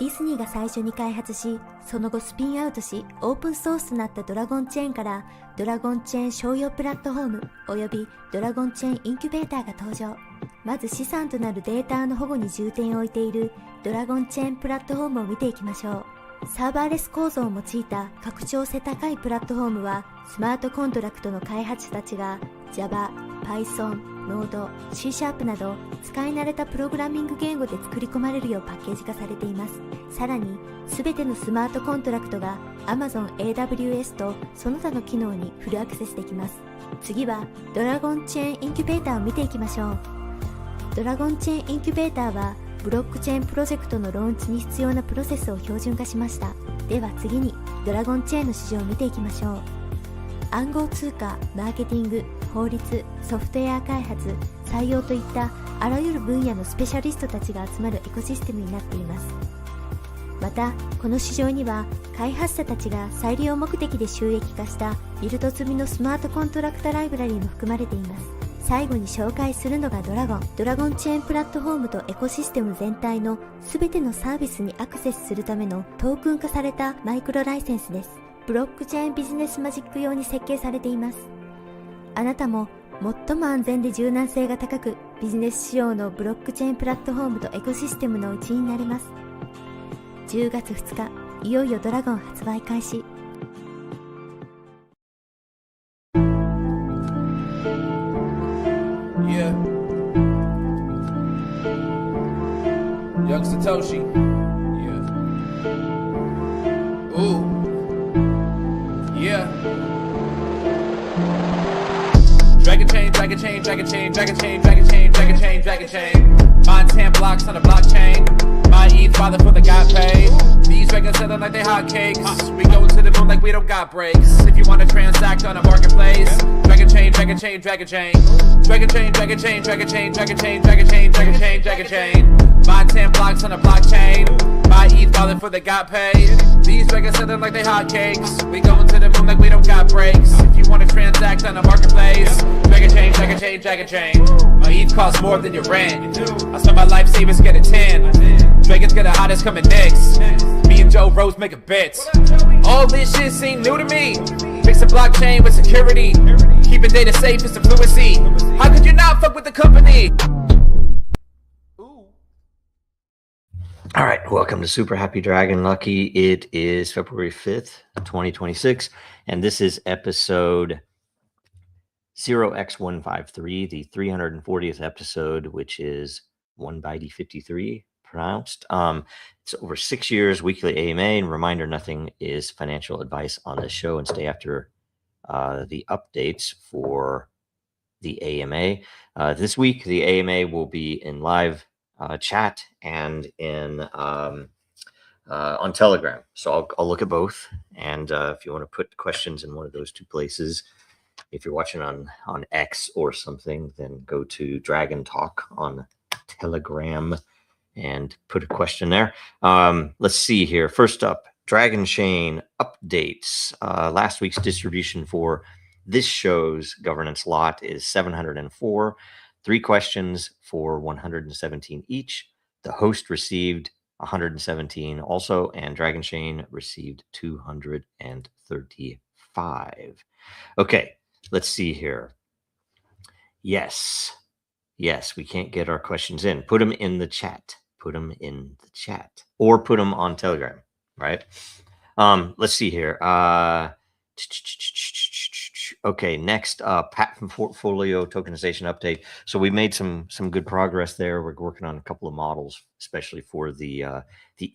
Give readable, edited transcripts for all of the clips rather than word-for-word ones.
ディズニーが最初に開発し、その後スピンアウトし、オープンソースとなったドラゴンチェーンから、ドラゴンチェーン商用プラットフォームおよびドラゴンチェーンインキュベーターが登場。まず資産となるデータの保護に重点を置いているドラゴンチェーンプラットフォームを見ていきましょう。サーバーレス構造を用いた拡張性高いプラットフォームは、スマートコントラクトの開発者たちが Java、Python、Node、C# など使い慣れたプログラミング言語で作り込まれるようパッケージ化されています。さらに、すべてのスマートコントラクトが Amazon AWS とその他の機能にフルアクセスできます。次はドラゴンチェーンインキュベーターを見ていきましょう。ドラゴンチェーンインキュベーターはブロックチェーンプロジェクトのローンチに必要なプロセスを標準化しました。では次にドラゴンチェーンの市場を見ていきましょう。暗号通貨、マーケティング、法律、ソフトウェア開発、採用といったあらゆる分野のスペシャリストたちが集まるエコシステムになっています。また、この市場には開発者たちが再利用目的で収益化したビルド済みのスマートコントラクタライブラリーも含まれています。最後に紹介するのがドラゴンチェーンプラットフォームとエコシステム全体の全てのサービスにアクセスするためのトークン化されたマイクロライセンスです。ブロックチェーンビジネスマジック用に設計されています。あなたも最も安全で柔軟性が高くビジネス仕様のブロックチェーンプラットフォームとエコシステムの一員になれます。10月2日、いよいよドラゴン発売開始。Yeah. Young Satoshi. Yeah. Ooh. Yeah. Dragonchain, Dragonchain, Dragonchain, Dragonchain, Dragonchain, Dragonchain, Dragonchain. Mine 10 blocks on the blockchain. My ETH father for the got paid. These dragons selling like they hotcakes. We go to the moon like we don't got breaks. If you wanna transact on a marketplace, Dragonchain, Dragonchain, Dragonchain. Dragonchain, Dragonchain, Dragonchain, Dragonchain, Dragonchain, Dragonchain, Dragonchain. Mine 10 blocks on the blockchain. My ETH father for the got paid. These dragons selling like they hotcakes. We going to the moon like we don't got breaks. If you wanna transact on a marketplace, Dragonchain, Dragonchain, Dragonchain. My ETH costs more than your rent. I spend my life savings get a 10. Dragons get the hottest coming next. Me and Joe Rose make a bet. All this shit seem new to me. Fix a blockchain with security. Keeping data safe is the fluency. How could you not fuck with the company? All right, welcome to Super Happy Dragon Lucky. It is February 5th, 2026, and this is episode 0x153, the 340th episode, which is 1/53 pronounced. It's over 6 years, weekly AMA, and reminder, nothing is financial advice on this show, and stay after the updates for the AMA. This week, the AMA will be in live chat and in on Telegram. So I'll look at both. And if you want to put questions in one of those two places, if you're watching on X or something, then go to Dragon Talk on Telegram and put a question there. Let's see here. First up, Dragonchain updates. Last week's distribution for this show's governance lot is 704. 3 questions for 117 each. The host received 117 also, and Dragonchain received 235. Okay, let's see here. Yes, we can't get our questions in. Put them in the chat. Put them in the chat. Or put them on Telegram, right? Let's see here. Okay, next patent portfolio tokenization update. So we made some good progress there. We're working on a couple of models, especially for the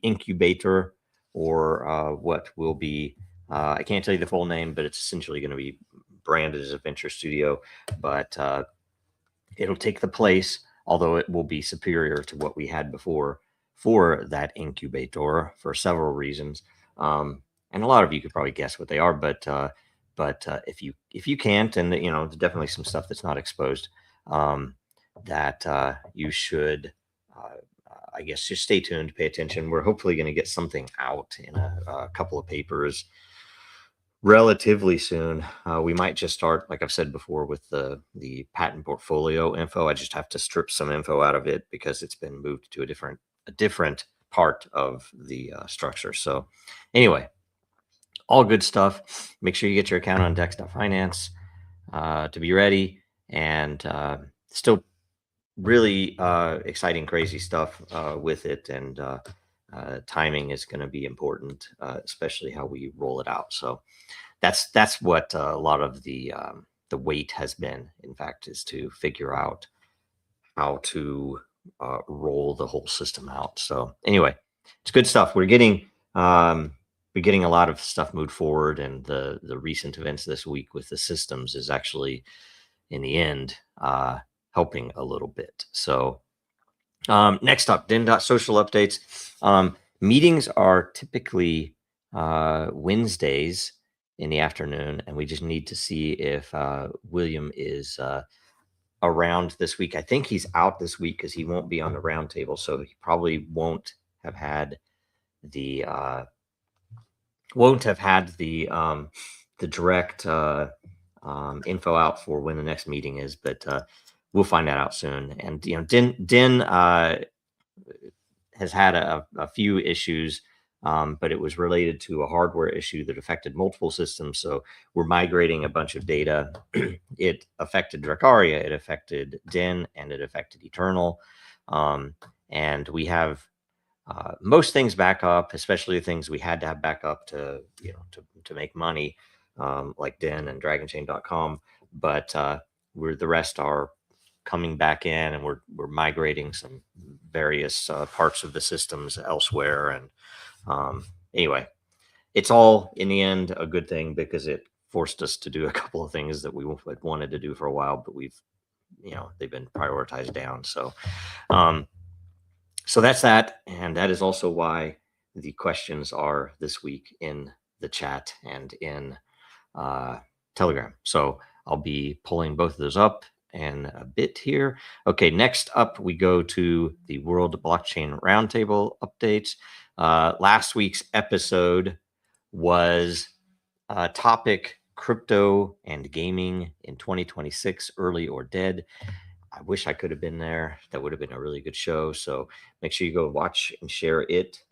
incubator, or what will be I can't tell you the full name, but it's essentially going to be branded as a venture studio, but it'll take the place, although it will be superior to what we had before for that incubator for several reasons. And a lot of you could probably guess what they are, but if you can't, and there's definitely some stuff that's not exposed, that you should, I guess, just stay tuned, pay attention. We're hopefully going to get something out in a couple of papers relatively soon. We might just start, like I've said before, with the patent portfolio info. I just have to strip some info out of it because it's been moved to a different part of the structure. So anyway, all good stuff. Make sure you get your account on dex.finance to be ready, and still really exciting, crazy stuff with it, and timing is going to be important, especially how we roll it out. So that's what a lot of the wait has been, in fact, is to figure out how to roll the whole system out. So anyway, it's good stuff. We're getting a lot of stuff moved forward, and the recent events this week with the systems is actually, in the end, helping a little bit. So next up, Den.Social updates. Meetings are typically Wednesdays in the afternoon, and we just need to see if William is around this week. I think he's out this week because he won't be on the roundtable, so he probably won't have had the direct info out for when the next meeting is, but we'll find that out soon. And Den has had a few issues, but it was related to a hardware issue that affected multiple systems. So we're migrating a bunch of data. It affected Dracaria, it affected Den, and it affected Eternal. And we have most things back up, especially the things we had to have back up to make money, like Den and Dragonchain.com. But the rest are coming back in, and we're migrating some various parts of the systems elsewhere. And anyway, it's all in the end a good thing, because it forced us to do a couple of things that we wanted to do for a while, but they've been prioritized down. So so that's that, and that is also why the questions are this week in the chat and in Telegram. So I'll be pulling both of those up in a bit here. Okay, next up we go to the World Blockchain Roundtable updates. Last week's episode was topic crypto and gaming in 2026, early or dead. I wish I could have been there. That would have been a really good show. So make sure you go watch and share it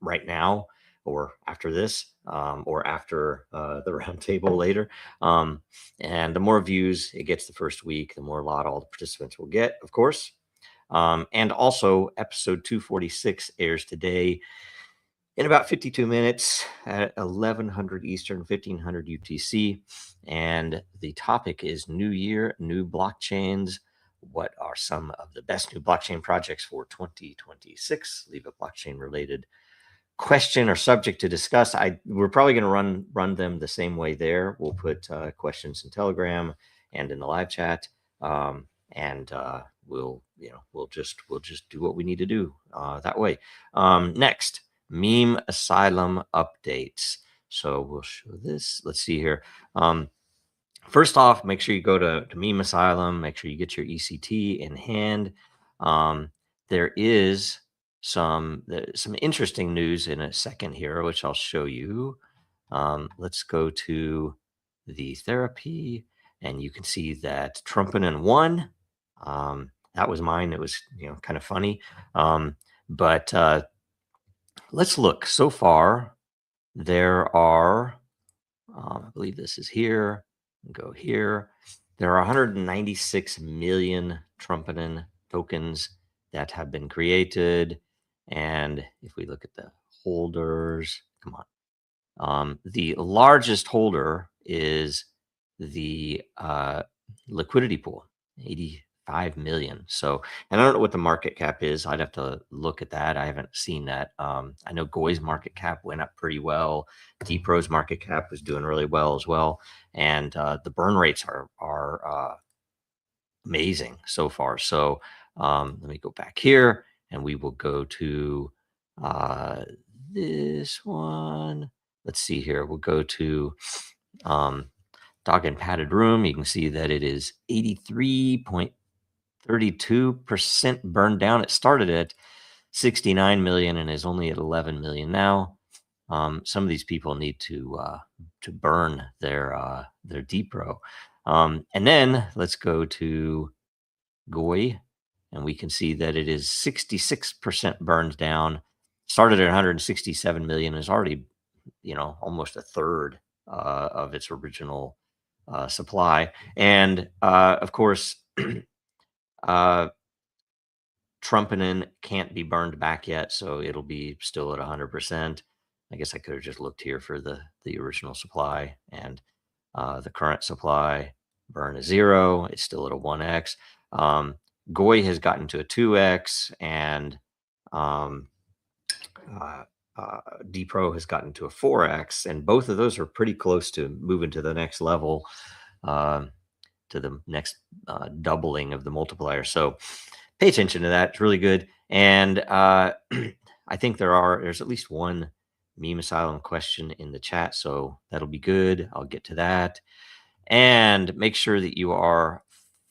right now, or after this, or after the roundtable later. And the more views it gets the first week, the more lot all the participants will get, of course. And also, episode 246 airs today in about 52 minutes at 1100 Eastern, 1500 UTC. And the topic is New Year, New Blockchains. What are some of the best new blockchain projects for 2026? Leave a blockchain-related question or subject to discuss. We're probably going to run them the same way there. We'll put questions in Telegram and in the live chat, and we'll just do what we need to do that way. Next, Meme Asylum updates. So we'll show this. Let's see here. First off, make sure you go to Meme Asylum. Make sure you get your ECT in hand. There is some interesting news in a second here, which I'll show you. Let's go to the therapy, and you can see that Trumpinen won. That was mine. It was kind of funny, but let's look. So far, there are, I believe this is here. Go here. There are 196 million Trumpinen tokens that have been created. And if we look at the holders, come on. The largest holder is the liquidity pool, 85 million. So, and I don't know what the market cap is. I'd have to look at that. I haven't seen that. I know Goi's market cap went up pretty well. DPro's market cap was doing really well as well. And the burn rates are amazing so far. So let me go back here, and we will go to this one. Let's see here. We'll go to Dog and Padded Room. You can see that it is 83.32% burned down. It started at 69 million and is only at 11 million now. Some of these people need to burn their DPro. And then let's go to Goi, and we can see that it is 66% burned down. Started at 167 million, is already, almost a third of its original supply. And of course, Trumpenin can't be burned back yet, so it'll be still at 100%. I guess I could have just looked here for the original supply, and the current supply burn is 0. It's still at a 1x. Goy has gotten to a 2x, and DPro has gotten to a 4x, and both of those are pretty close to moving to the next level, to the next doubling of the multiplier. So pay attention to that. It's really good. And I think there's at least one Meme Asylum question in the chat, so that'll be good. I'll get to that. And make sure that you are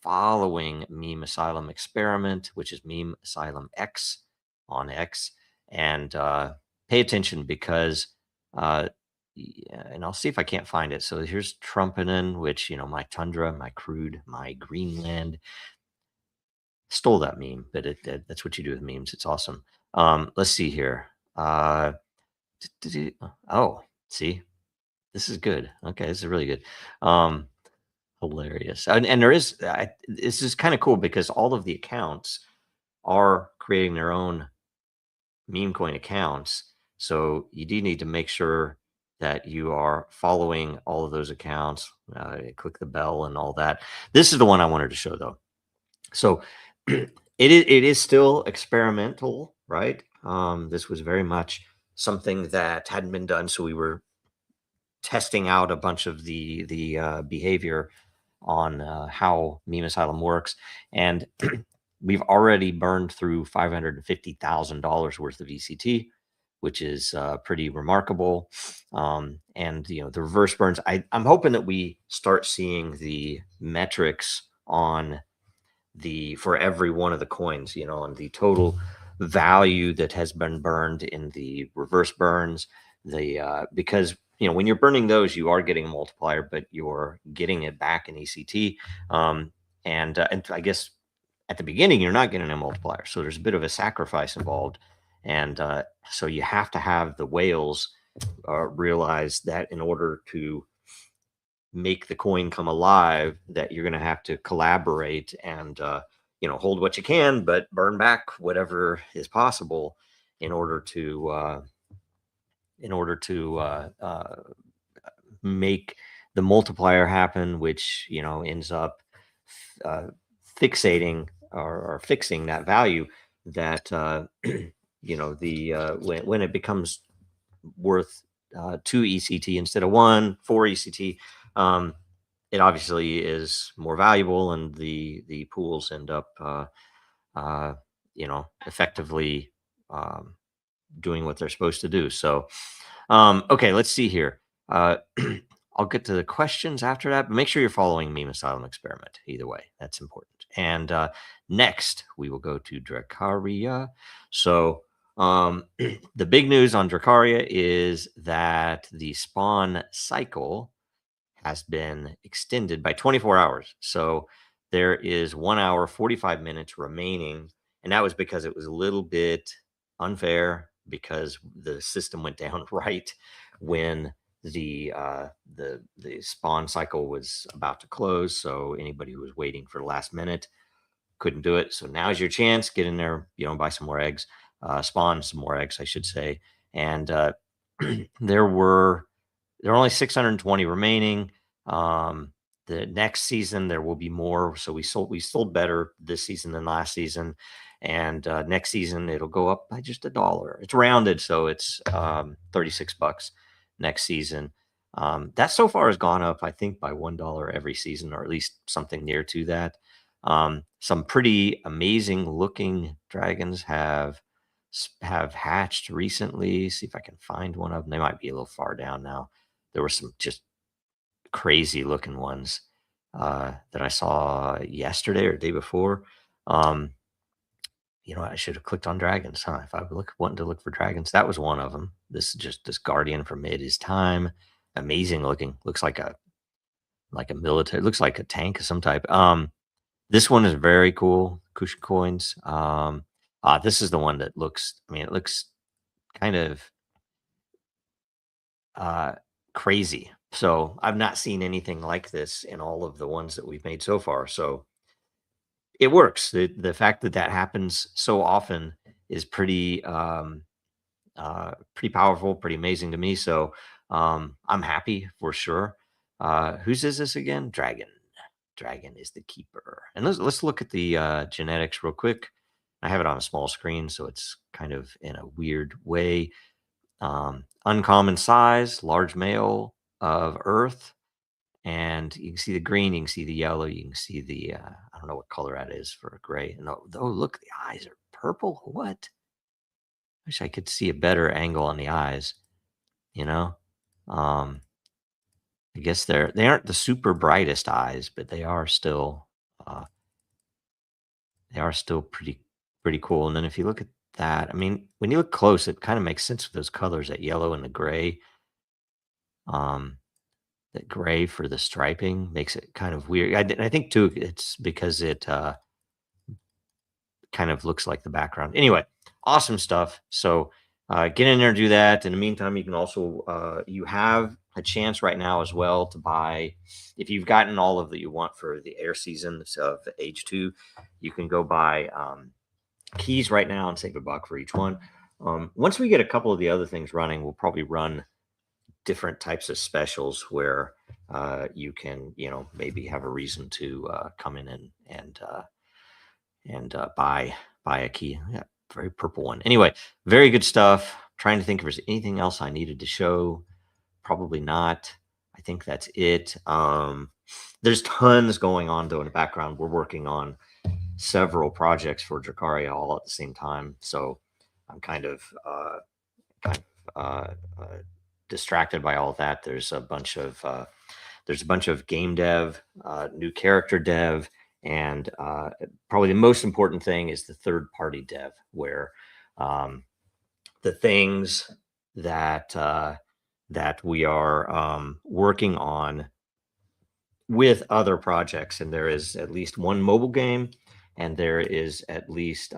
following Meme Asylum Experiment, which is Meme Asylum X on X, and pay attention because and I'll see if I can't find it. So here's Trumpenin, which, my Tundra, my Crude, my Greenland. Stole that meme, but that's what you do with memes. It's awesome. Let's see here. Oh, see, this is good. Okay, this is really good. Hilarious. And there is, this is kind of cool because all of the accounts are creating their own meme coin accounts. So you do need to make sure that you are following all of those accounts. Click the bell and all that. This is the one I wanted to show though. So it is still experimental, right? This was very much something that hadn't been done. So we were testing out a bunch of the behavior on how Meme Asylum works. And we've already burned through $550,000 worth of ECT, which is pretty remarkable. And, the reverse burns, I'm hoping that we start seeing the metrics on for every one of the coins, and the total value that has been burned in the reverse burns, because when you're burning those, you are getting a multiplier, but you're getting it back in ECT. And I guess at the beginning, you're not getting a multiplier. So there's a bit of a sacrifice involved. And so you have to have the whales realize that in order to make the coin come alive, that you're going to have to collaborate and, hold what you can, but burn back whatever is possible in order to make the multiplier happen, which, ends up fixating or fixing that value that, when it becomes worth 2 ECT instead of 1, 4 ECT, it obviously is more valuable, and the pools end up, effectively doing what they're supposed to do. So, okay, let's see here. I'll get to the questions after that, but make sure you're following Meme Asylum Experiment. Either way, that's important. And next, we will go to Dracaria. So the big news on Dracaria is that the spawn cycle has been extended by 24 hours. So there is 1 hour, 45 minutes remaining. And that was because it was a little bit unfair because the system went down right when the spawn cycle was about to close. So anybody who was waiting for the last minute couldn't do it. So now's your chance. Get in there, buy some more eggs, spawn some more eggs, I should say. And there are only 620 remaining. The next season there will be more. So we sold better this season than last season. And next season it'll go up by just $1. It's rounded, so it's $36 next season. That so far has gone up, I think, by $1 every season, or at least something near to that. Some pretty amazing looking dragons have hatched recently. See if I can find one of them. They might be a little far down now. There were some just crazy looking ones that I saw yesterday or the day before. I should have clicked on dragons, huh? If I wanted to look for dragons, that was one of them. This guardian from Mid is Time. Amazing looking. Looks like a military. Looks like a tank of some type. This one is very cool. Cushion coins. This is the one that looks. I mean, it looks kind of crazy. So I've not seen anything like this in all of the ones that we've made so far. So it works. The fact that that happens so often is pretty powerful, pretty amazing to me. So I'm happy for sure. Whose is this again? Dragon is the keeper. And let's look at the genetics real quick. I have it on a small screen, so it's kind of in a weird way. Uncommon size, large male of Earth, and you can see the green, you can see the yellow, you can see the I don't know what color that is for a gray. And oh, look, the eyes are purple. What? Wish I could see a better angle on the eyes. You know, um, I guess they aren't the super brightest eyes, but uh, they are still pretty cool. And then if you look at that, I mean, when you look close, it kind of makes sense with those colors, that yellow and the gray. Um, that gray for the striping makes it kind of weird. I think too, it's because it kind of looks like the background. Anyway, awesome stuff. So get in there and do that. In the meantime, you can also you have a chance right now as well to buy, if you've gotten all of that you want for the air season of age 2, you can go buy keys right now and save $1 for each one. Once we get a couple of the other things running, we'll probably run different types of specials where you can, maybe have a reason to come in and buy a key. Yeah, very purple one. Anyway, very good stuff. Trying to think if there's anything else I needed to show. Probably not. I think that's it. There's tons going on though in the background. We're working on several projects for Dracaria all at the same time, so I'm kind of distracted by all of that. There's a bunch of game dev, new character dev, and probably the most important thing is the third-party dev, where the things that we are working on with other projects, and there is at least one mobile game, and there is at least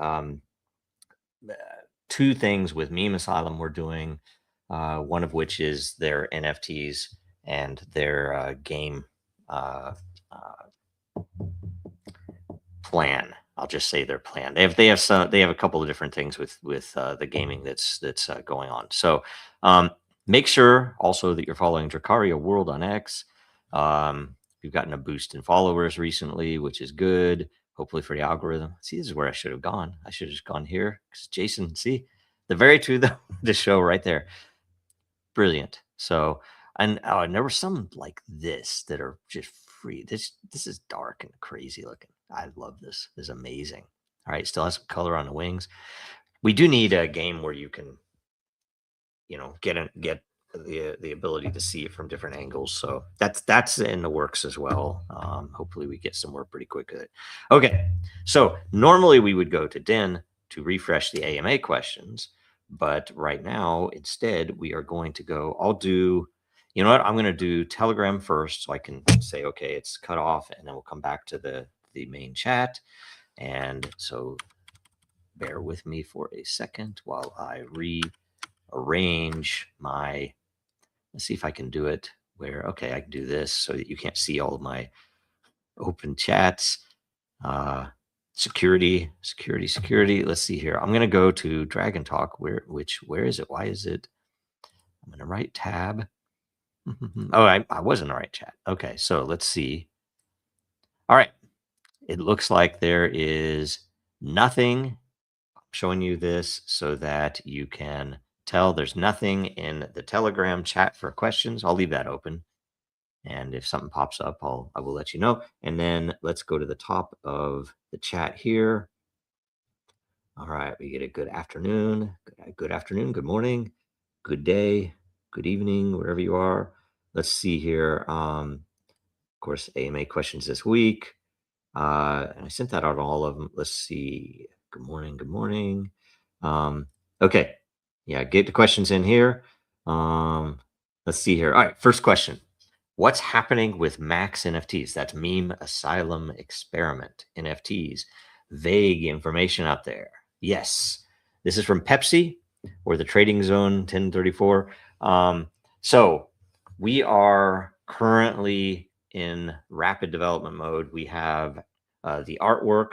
2 things with Meme Asylum we're doing, one of which is their NFTs and their game plan. I'll just say their plan. They have a couple of different things with the gaming that's going on. So make sure also that you're following Dracaria World on X. We've gotten a boost in followers recently, which is good. Hopefully for the algorithm. See, this is where I should have gone. I should have just gone here because Jason, see the very two the show right there. Brilliant. So, and there were some like this that are just free. This is dark and crazy looking. I love this. This is amazing. All right, still has some color on the wings. We do need a game where you can, get the ability to see it from different angles. So that's in the works as well. Hopefully we get somewhere pretty quick with it. Okay, so normally we would go to Den to refresh the AMA questions, but right now instead we are going to go. You know what? I'm going to do Telegram first, so I can say, okay, it's cut off, and then we'll come back to the main chat. And so bear with me for a second while I rearrange my. Let's see if I can do it where, okay, I can do this so that you can't see all of my open chats. Security. Let's see here. I'm going to go to Dragon Talk. Where is it? Why is it? I'm going to right tab. Oh, I was in the right chat. Okay, so let's see. All right. It looks like there is nothing. I'm showing you this so that you can tell there's nothing in the Telegram chat for questions. I'll leave that open. And if something pops up, I will let you know. And then let's go to the top of the chat here. All right, we get a good afternoon, good morning, good day, good evening, wherever you are. Let's see here. Of course, AMA questions this week. And I sent that out to all of them. Let's see. Good morning. Okay. Yeah, get the questions in here. Let's see here. All right, first question. what's happening with Max NFTs? That's Meme Asylum Experiment NFTs. Vague information out there. Yes, this is from Pepsi or the Trading Zone 1034. So we are currently in rapid development mode. We have the artwork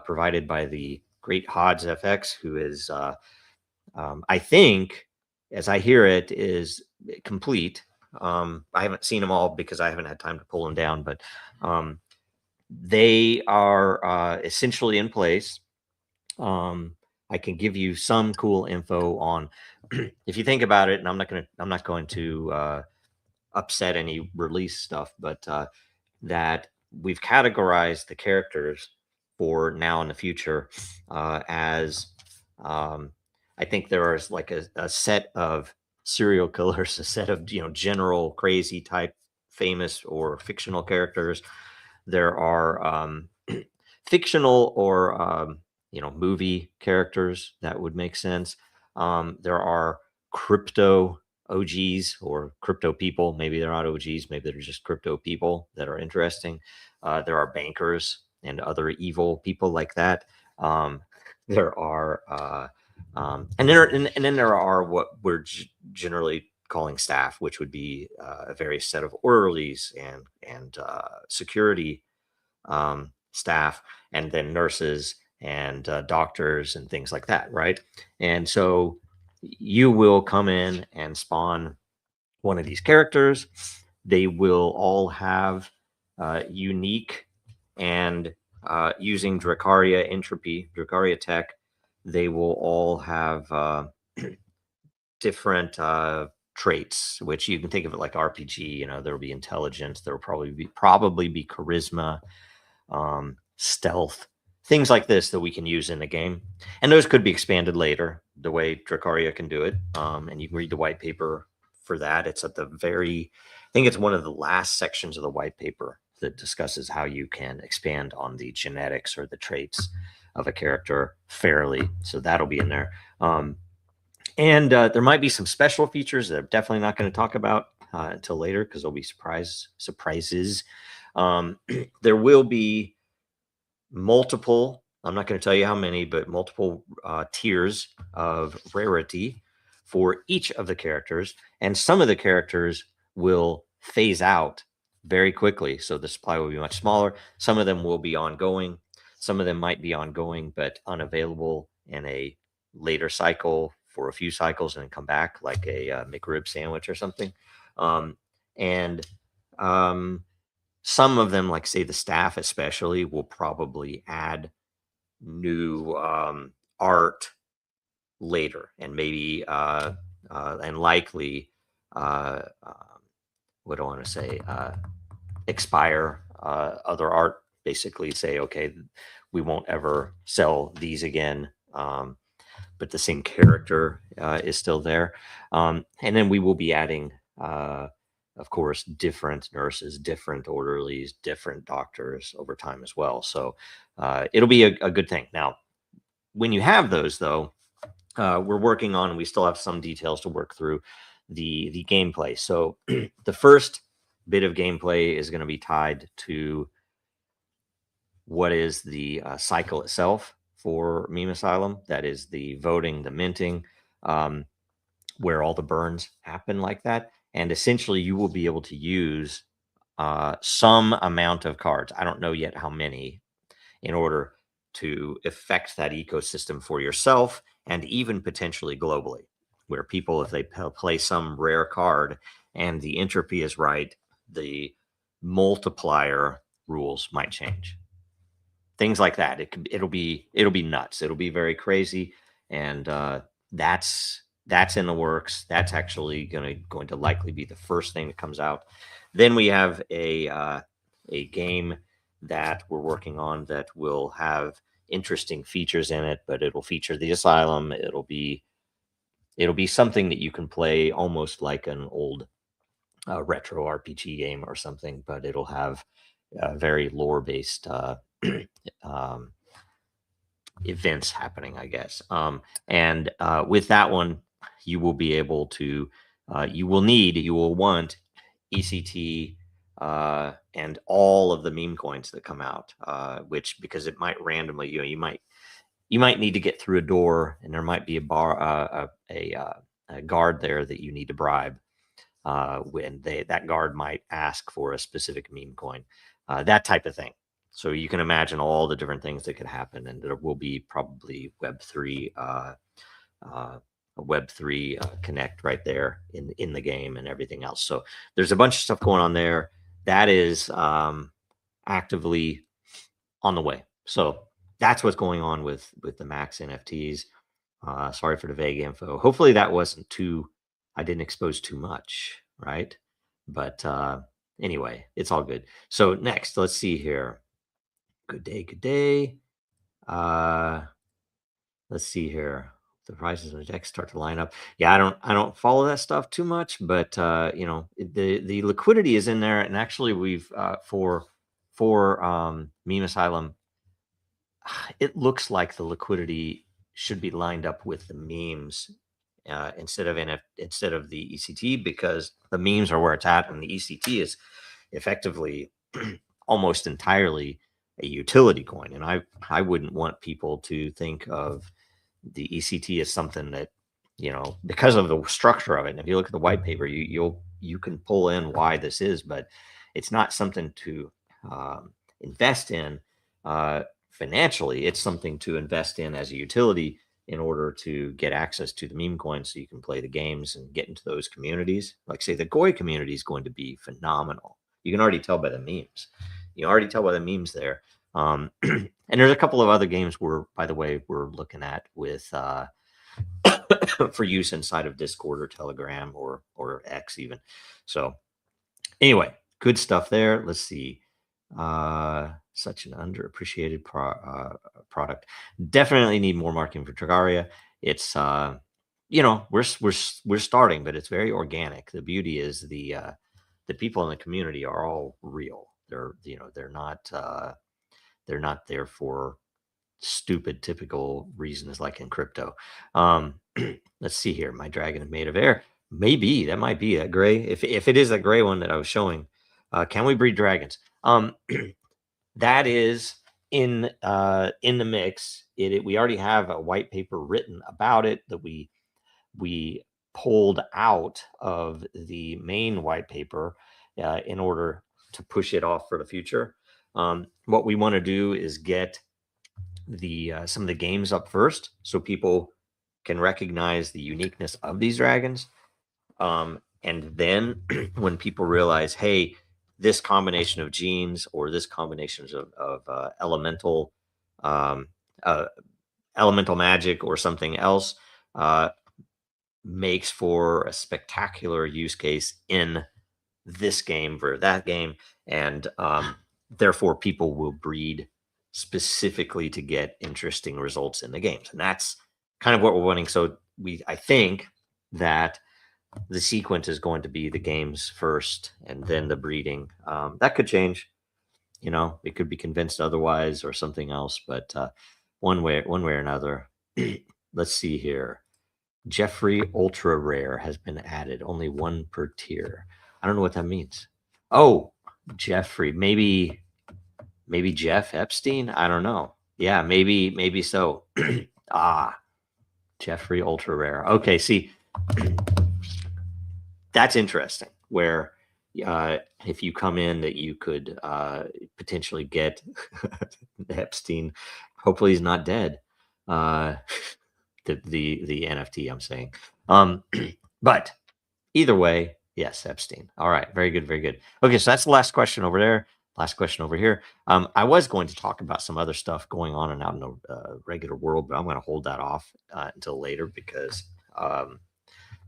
provided by the great Hodds FX, who is, I think, as I hear it, is complete. I haven't seen them all because I haven't had time to pull them down, but they are essentially in place. I can give you some cool info on if you think about it, and I'm not going to upset any release stuff, but that we've categorized the characters for now and the future as I think there is like a set of serial killers, a set of general crazy type famous or fictional characters. There are fictional or movie characters that would make sense. There are crypto OGs or crypto people. Maybe they're not OGs, maybe they're just crypto people that are interesting. There are bankers and other evil people like that. There are and then there are what we're generally calling staff, which would be a various set of orderlies and security staff, and then nurses and doctors and things like that, right? And so you will come in and spawn one of these characters. They will all have unique and using Dracaria entropy, Dracaria tech, they will all have different traits, which you can think of it like RPG. There will be intelligence, there will probably be charisma, stealth, things like this that we can use in the game. And those could be expanded later, the way Dracaria can do it. And you can read the white paper for that. It's at the I think it's one of the last sections of the white paper that discusses how you can expand on the genetics or the traits of a character fairly. So that'll be in there. And there might be some special features that I'm definitely not going to talk about until later because there'll be surprises. There will be multiple, I'm not going to tell you how many, but multiple tiers of rarity for each of the characters. And some of the characters will phase out very quickly. So the supply will be much smaller. Some of them will be ongoing. Some of them might be ongoing, but unavailable in a later cycle for a few cycles and then come back like a McRib sandwich or something. Some of them, like say the staff especially, will probably add new art later, and maybe and likely what do I want to say, expire other art, basically say, okay, we won't ever sell these again, but the same character is still there. And then we will be adding of course, different nurses, different orderlies, different doctors over time as well. So it'll be a good thing. Now, when you have those, though, we're working on, we still have some details to work through the gameplay. So the first bit of gameplay is going to be tied to what is the cycle itself for Meme Asylum. That is the voting, the minting, where all the burns happen like that. And essentially, you will be able to use some amount of cards. I don't know yet how many, in order to affect that ecosystem for yourself and even potentially globally, where people, if they play some rare card and the entropy is right, the multiplier rules might change. Things like that. It'll be nuts. It'll be very crazy, and that's in the works. That's actually going to likely be the first thing that comes out. Then we have a game that we're working on that will have interesting features in it, but it'll feature the asylum. It'll be something that you can play almost like an old retro RPG game or something, but it'll have very lore-based events happening, I guess. And with that one, you will be able to, you will want ECT, and all of the meme coins that come out, which, because it might randomly, you might need to get through a door, and there might be a guard there that you need to bribe. When that guard might ask for a specific meme coin, that type of thing. So you can imagine all the different things that could happen, and there will be probably Web3 Connect right there in the game and everything else. So there's a bunch of stuff going on there that is actively on the way. So that's what's going on with the Max NFTs. Sorry for the vague info. Hopefully that wasn't I didn't expose too much, right? But anyway, it's all good. So next, let's see here. Good day. Let's see here. The prices of the decks start to line up. Yeah, I don't follow that stuff too much, but the liquidity is in there, and actually we've for Meme Asylum, it looks like the liquidity should be lined up with the memes instead of the ECT, because the memes are where it's at, and the ECT is effectively almost entirely a utility coin. And I wouldn't want people to think of the ECT as something that, because of the structure of it. And if you look at the white paper, you can pull in why this is, but it's not something to invest in financially. It's something to invest in as a utility in order to get access to the meme coins, so you can play the games and get into those communities. Like, say, the Goi community is going to be phenomenal. You can already tell by the memes. You already tell by the memes there. And there's a couple of other games by the way, we're looking at with for use inside of Discord or Telegram or X even. So anyway, good stuff there. Let's see. Such an underappreciated product. Definitely need more marketing for Terraria. It's we're starting, but it's very organic. The beauty is the people in the community are all real. They're not there for stupid typical reasons like in crypto. Let's see here. My dragon made of air. Maybe that might be a gray. If it is that gray one that I was showing, can we breed dragons? That is in the mix. We already have a white paper written about it that we pulled out of the main white paper in order to push it off for the future. What we want to do is get some of the games up first, so people can recognize the uniqueness of these dragons. And then when people realize, hey, this combination of genes or this combination of elemental magic or something else makes for a spectacular use case in this game for that game, and therefore people will breed specifically to get interesting results in the games. And that's kind of what we're wanting. So I think that the sequence is going to be the games first and then the breeding. That could change, it could be convinced otherwise or something else, but one way or another. Let's see here. Jeffrey Ultra Rare has been added, only one per tier. I don't know what that means. Oh, Jeffrey, maybe Jeff Epstein. I don't know. Yeah, maybe so. Jeffrey Ultra Rare. Okay, see, that's interesting. Where if you come in, that you could potentially get Epstein. Hopefully, he's not dead. The NFT, I'm saying. But either way, yes, Epstein. All right, very good, very good. Okay, so that's the last question over there. Last question over here. I was going to talk about some other stuff going on and out in the regular world, but I'm going to hold that off until later, because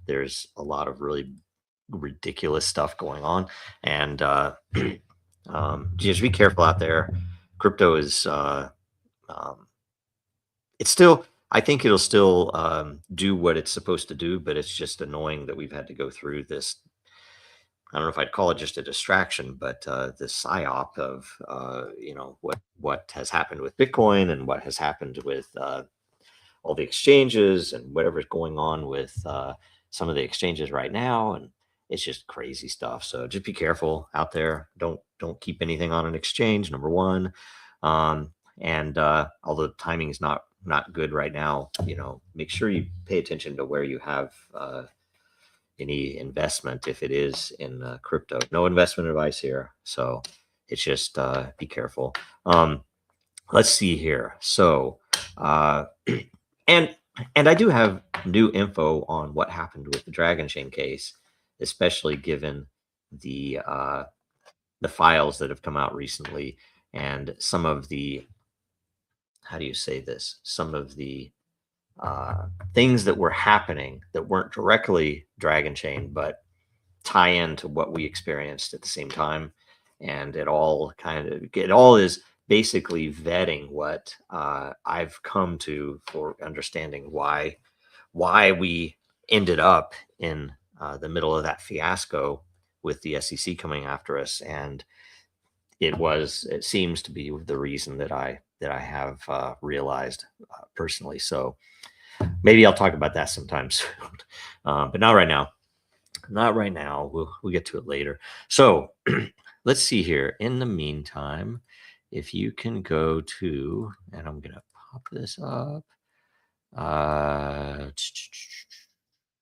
there's a lot of really ridiculous stuff going on, and just be careful out there. Crypto is it's still, I think it'll still do what it's supposed to do, but it's just annoying that we've had to go through this. I don't know if I'd call it just a distraction, but this psyop of what has happened with Bitcoin and what has happened with all the exchanges and whatever's going on with some of the exchanges right now. And it's just crazy stuff. So just be careful out there. Don't keep anything on an exchange, number one. And although timing is not good right now, make sure you pay attention to where you have any investment, if it is in crypto. No investment advice here. So it's just be careful. Let's see here. So and I do have new info on what happened with the Dragonchain case, especially given the files that have come out recently and some of the, how do you say this? Some of the things that were happening that weren't directly Dragonchain, but tie into what we experienced at the same time. And it all is basically vetting what I've come to for understanding why we ended up in the middle of that fiasco with the SEC coming after us. And it seems to be the reason that I have realized personally. So maybe I'll talk about that sometime soon, but not right now. Not right now. We'll get to it later. So let's see here. In the meantime, if you can go to, and I'm gonna pop this up.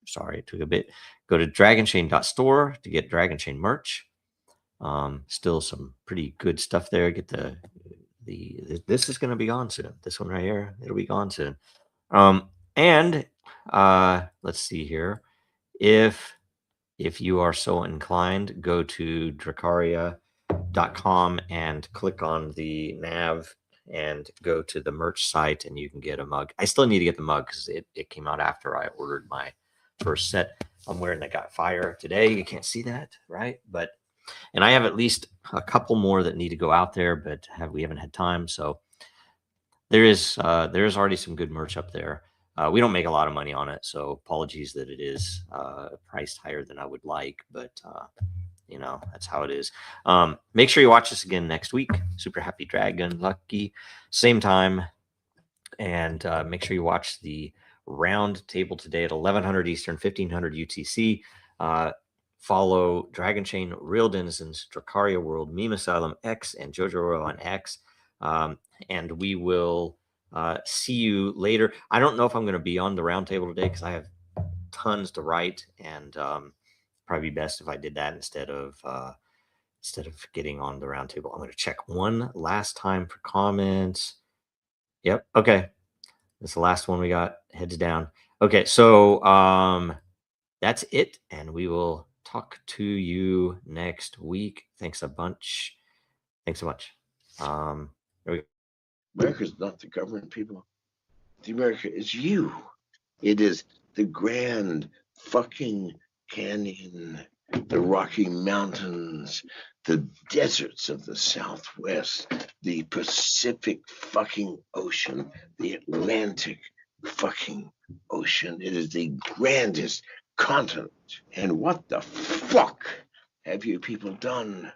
Sorry, it took a bit. Go to Dragonchain.Store to get Dragonchain merch. Still some pretty good stuff there. Get this is going to be gone soon. This one right here, it'll be gone soon. And let's see here. If you are so inclined, go to Dracaria.com and click on the nav and go to the merch site, and you can get a mug. I still need to get the mug because it came out after I ordered my first set. I'm wearing the Got Fire today. You can't see that, right? And I have at least a couple more that need to go out there, but we haven't had time. So there is already some good merch up there. We don't make a lot of money on it, so apologies that it is priced higher than I would like, but that's how it is. Make sure you watch us again next week. Super Happy Dragon Lucky, same time, and make sure you watch the round table today at 1100 Eastern, 1500 UTC. Follow Dragonchain, Real Denizens, Dracaria World, Meme Asylum X, and Jojo Royal on X. And we will see you later. I don't know if I'm going to be on the roundtable today because I have tons to write, and probably best if I did that instead of getting on the roundtable. I'm going to check one last time for comments. Yep. Okay. That's the last one we got. Heads down. Okay. So that's it, and we will talk to you next week. Thanks a bunch. Thanks so much. There we go. America's not the government, people. The America is you. It is the Grand fucking Canyon, the Rocky Mountains, the deserts of the Southwest, the Pacific fucking Ocean, the Atlantic fucking Ocean. It is the grandest continent. And what the fuck have you people done?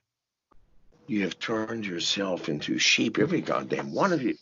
You have turned yourself into sheep, every goddamn one of you.